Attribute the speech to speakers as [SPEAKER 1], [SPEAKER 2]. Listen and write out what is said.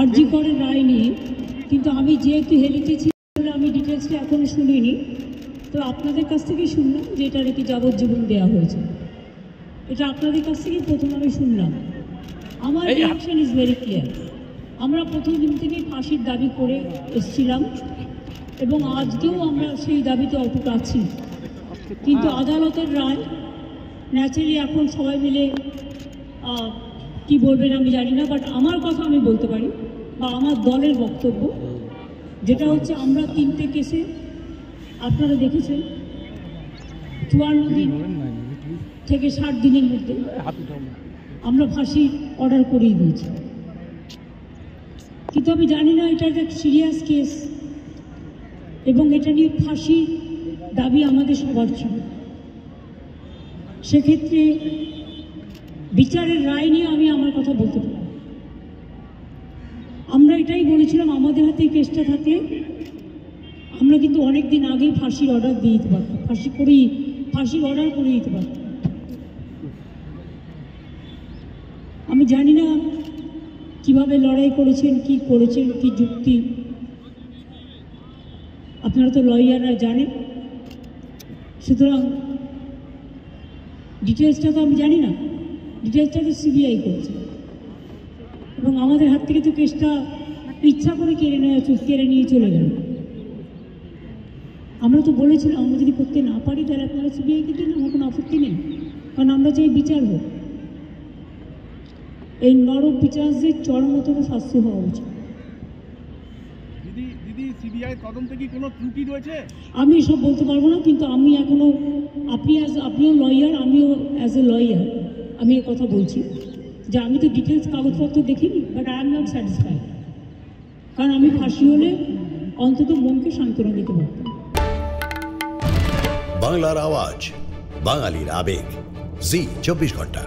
[SPEAKER 1] আরজি করের রায় নিয়ে, কিন্তু আমি যেহেতু হেলিতে ছিলাম বলে আমি ডিটেলসটা এখনও শুনিনি। তো আপনাদের কাছ থেকেই শুনলাম যে এটা নাকি যাবজ্জীবন দেওয়া হয়েছে। এটা আপনাদের কাছ থেকেই প্রথম আমি শুনলাম। আমার রিঅ্যাকশন ইজ ভেরি ক্লিয়ার। আমরা প্রথম দিন থেকেই ফাঁসির দাবি করে এসেছিলাম এবং আজকেও আমরা সেই দাবিতে অটুট আছি। কিন্তু আদালতের রায় ন্যাচারালি এখন সবাই মিলে কি বলবেন আমি জানি না, বাট আমার কথা আমি বলতে পারি বা আমার দলের বক্তব্য যেটা হচ্ছে, আমরা 3টে কেসে আপনারা দেখেছেন 54 দিন থেকে 60 দিনের মধ্যে আমরা ফাঁসি অর্ডার করিয়ে দিয়েছি। কিন্তু আমি জানি না এটা একটা সিরিয়াস কেস এবং এটা নিয়ে ফাঁসি দাবি আমাদের সবার ছিল। সেক্ষেত্রে বিচারের রায় নিয়ে আমি আমার কথা বলতে পারি। আমরা এটাই বলেছিলাম, আমাদের হাতে কেসটা থাকলে আমরা কিন্তু অনেক দিন আগেই ফাঁসির অর্ডার দিয়ে দিতে পারতাম, ফাঁসির অর্ডার করে দিতে পারতাম। আমি জানি না কিভাবে লড়াই করেছেন, কি করেছেন, কি যুক্তি, আপনারা তো লয়াররা জানেন। সুতরাং ডিটেলসটা তো আমি জানি না, ডিটেলসটা তো সিবিআই করছে এবং আমাদের হাত থেকে তো কেসটা ইচ্ছা করে কেড়ে নিয়ে চলে গেল। আমরা তো বলেছিলাম আমরা যদি করতে না পারি তাহলে আপনারা সিবিআইকে দিন, আমার কোনো আপত্তি নেই, কারণ আমরা চাই বিচার হোক। এই নরক বিচারদের চরমতম শাস্তি হওয়া উচিত। আমি এসব বলতে পারবো না, কিন্তু আমি এখনো আপনিও লয়ার, আমিও অ্যাজ এ লয়ার আমি এ কথা বলছি যে আমি তো ডিটেলস কাগজপত্র দেখিনি, but I am not satisfied. কারণ আমি ফাঁসি হলে অন্তত মনকে সান্ত্বনা দিতে পারতাম।
[SPEAKER 2] বাংলার আওয়াজ, বাঙালির আবেগ, জি 24 ঘন্টা।